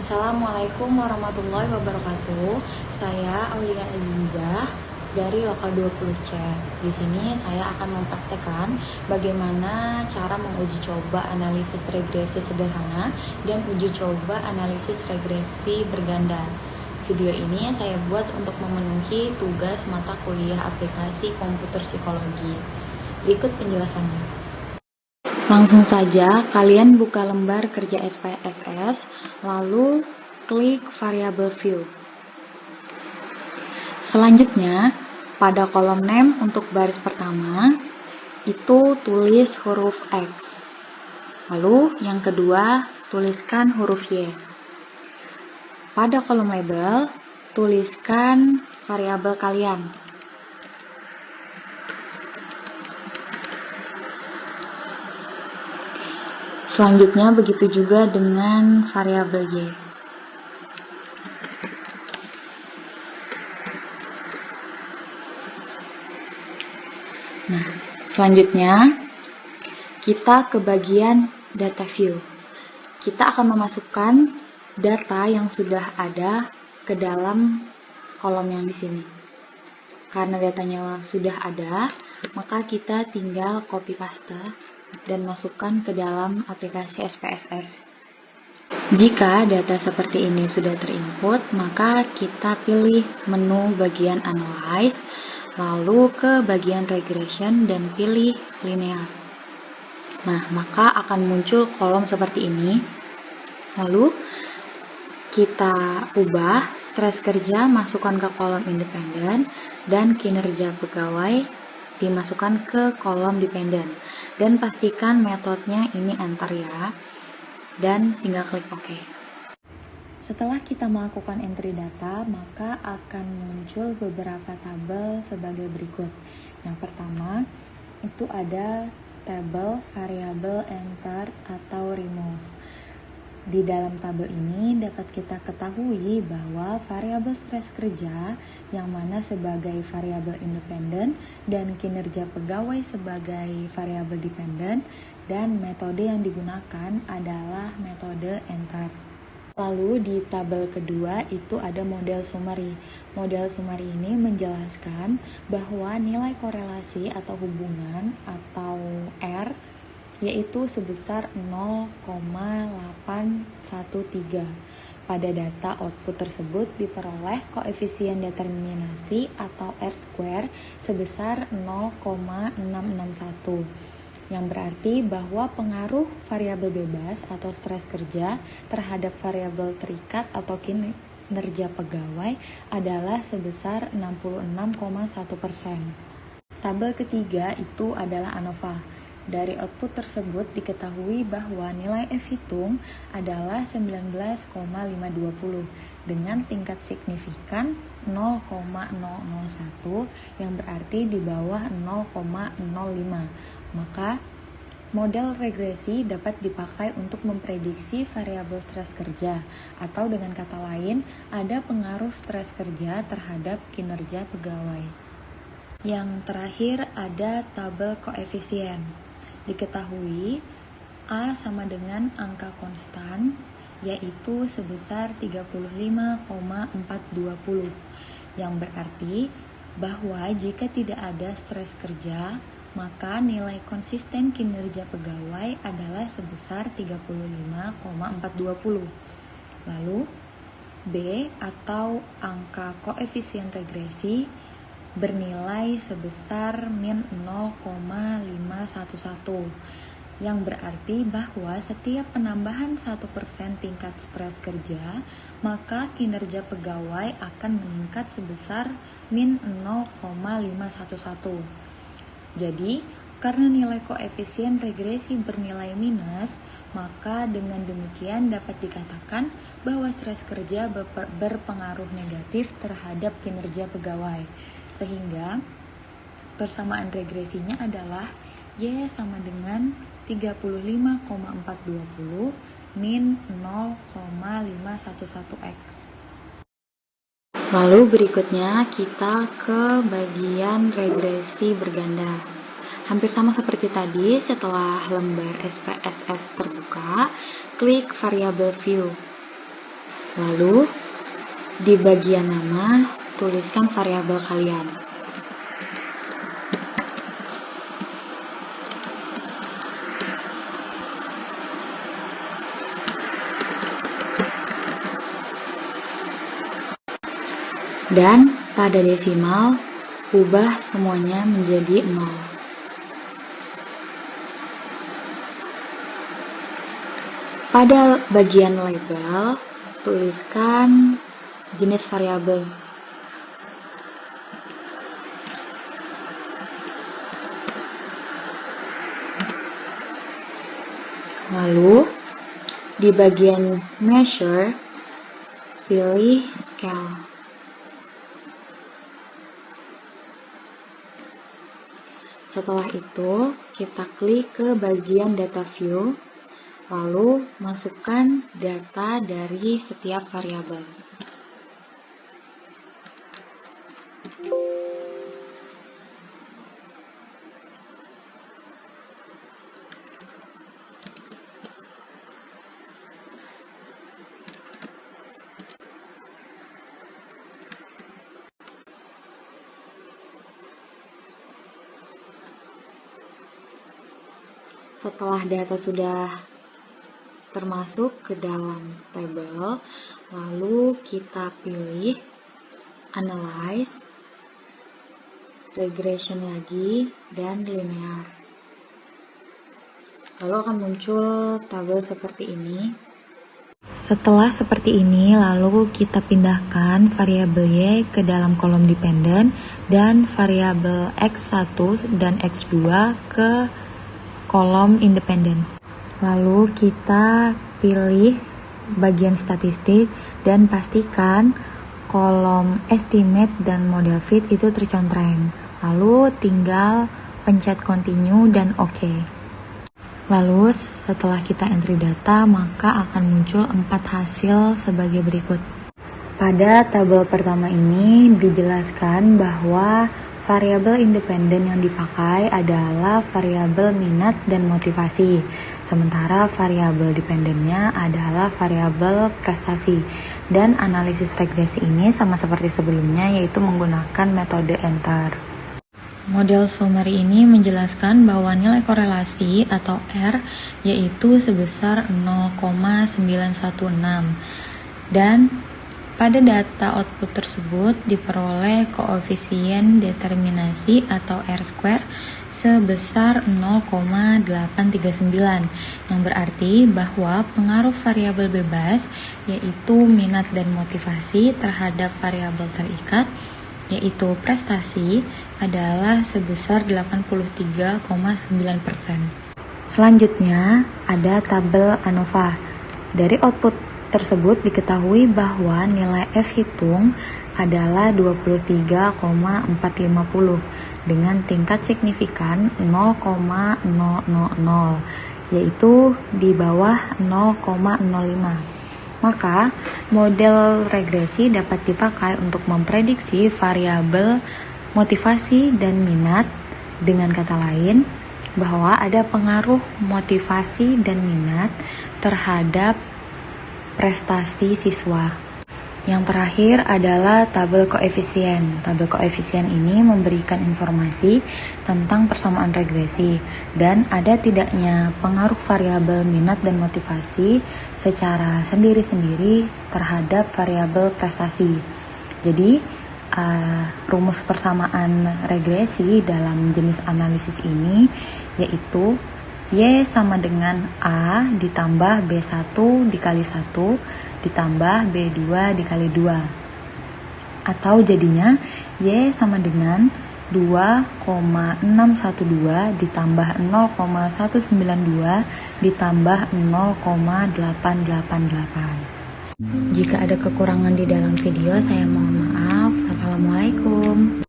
Assalamualaikum warahmatullahi wabarakatuh. Saya Aulia Azizah dari Lokal 20C. Di sini saya akan mempraktekkan bagaimana cara menguji coba analisis regresi sederhana dan uji coba analisis regresi berganda. Video ini saya buat untuk memenuhi tugas mata kuliah aplikasi komputer psikologi. Berikut penjelasannya. Langsung saja, kalian buka lembar kerja SPSS, lalu klik variable view. Selanjutnya, pada kolom name untuk baris pertama, itu tulis huruf X. Lalu, yang kedua, tuliskan huruf Y. Pada kolom label, tuliskan variabel kalian. Selanjutnya begitu juga dengan variabel Y. Nah, selanjutnya kita ke bagian data view. Kita akan memasukkan data yang sudah ada ke dalam kolom yang di sini. Karena datanya sudah ada, maka kita tinggal copy paste dan masukkan ke dalam aplikasi SPSS. Jika data seperti ini sudah terinput, maka kita pilih menu bagian Analyze, lalu ke bagian Regression dan pilih Linear. Nah, maka akan muncul kolom seperti ini. Lalu, kita ubah stres kerja, masukkan ke kolom independen, dan kinerja pegawai dimasukkan ke kolom dependen. Dan pastikan metodenya ini enter ya, dan tinggal klik OK. Setelah kita melakukan entry data, maka akan muncul beberapa tabel sebagai berikut. Yang pertama, itu ada tabel variable insert atau remove. Di dalam tabel ini dapat kita ketahui bahwa variabel stres kerja yang mana sebagai variabel independen dan kinerja pegawai sebagai variabel dependen, dan metode yang digunakan adalah metode enter. Lalu di tabel kedua itu ada model summary. Model summary ini menjelaskan bahwa nilai korelasi atau hubungan atau R yaitu sebesar 0,813. Pada data output tersebut diperoleh koefisien determinasi atau R-square sebesar 0,661, yang berarti bahwa pengaruh variabel bebas atau stres kerja terhadap variabel terikat atau kinerja pegawai adalah sebesar 66,1%. Tabel ketiga itu adalah ANOVA. Dari output tersebut diketahui bahwa nilai F hitung adalah 19,520 dengan tingkat signifikan 0,001 yang berarti di bawah 0,05. Maka model regresi dapat dipakai untuk memprediksi variabel stres kerja, atau dengan kata lain ada pengaruh stres kerja terhadap kinerja pegawai. Yang terakhir ada tabel koefisien. Diketahui A sama dengan angka konstan, yaitu sebesar 35,420, yang berarti bahwa jika tidak ada stres kerja, maka nilai konsisten kinerja pegawai adalah sebesar 35,420. Lalu B atau angka koefisien regresi bernilai sebesar min 0,511, yang berarti bahwa setiap penambahan 1% tingkat stres kerja, maka kinerja pegawai akan meningkat sebesar min 0,511. Jadi, karena nilai koefisien regresi bernilai minus, maka dengan demikian dapat dikatakan bahwa stres kerja berpengaruh negatif terhadap kinerja pegawai. Sehingga persamaan regresinya adalah Y sama dengan 35,420 min 0,511X. Lalu berikutnya kita ke bagian regresi berganda. Hampir sama seperti tadi, setelah lembar SPSS terbuka, klik variable view. Lalu, di bagian nama, tuliskan variabel kalian. Dan pada desimal, ubah semuanya menjadi 0. Pada bagian label, tuliskan jenis variabel. Lalu, di bagian measure, pilih scale. Setelah itu, kita klik ke bagian data view, lalu masukkan data dari setiap variabel. Setelah data sudah termasuk ke dalam tabel, lalu kita pilih Analyze, Regression lagi, dan Linear. Lalu akan muncul tabel seperti ini. Setelah seperti ini, lalu kita pindahkan variabel Y ke dalam kolom dependen dan variabel X1 dan X2 ke kolom independen. Lalu kita pilih bagian statistik dan pastikan kolom estimate dan model fit itu tercontreng. Lalu tinggal pencet continue dan OK. Lalu setelah kita entry data, maka akan muncul 4 hasil sebagai berikut. Pada tabel pertama ini dijelaskan bahwa variabel independen yang dipakai adalah variabel minat dan motivasi, sementara variabel dependennya adalah variabel prestasi. Dan analisis regresi ini sama seperti sebelumnya, yaitu menggunakan metode enter. Model summary ini menjelaskan bahwa nilai korelasi atau R yaitu sebesar 0,916 dan pada data output tersebut diperoleh koefisien determinasi atau R-square sebesar 0,839 yang berarti bahwa pengaruh variabel bebas yaitu minat dan motivasi terhadap variabel terikat yaitu prestasi adalah sebesar 83,9%. Selanjutnya ada tabel ANOVA. Dari output tersebut diketahui bahwa nilai F hitung adalah 23,450 dengan tingkat signifikan 0,000 yaitu di bawah 0,05. Maka model regresi dapat dipakai untuk memprediksi variabel motivasi dan minat. Dengan kata lain, bahwa ada pengaruh motivasi dan minat terhadap prestasi siswa. Yang terakhir adalah tabel koefisien. Tabel koefisien ini memberikan informasi tentang persamaan regresi dan ada tidaknya pengaruh variabel minat dan motivasi secara sendiri-sendiri terhadap variabel prestasi. Jadi, rumus persamaan regresi dalam jenis analisis ini yaitu Y sama dengan A ditambah B1 dikali 1 ditambah B2 dikali 2. Atau jadinya Y sama dengan 2,612 ditambah 0,192 ditambah 0,888. Jika ada kekurangan di dalam video, saya mohon maaf. Assalamualaikum.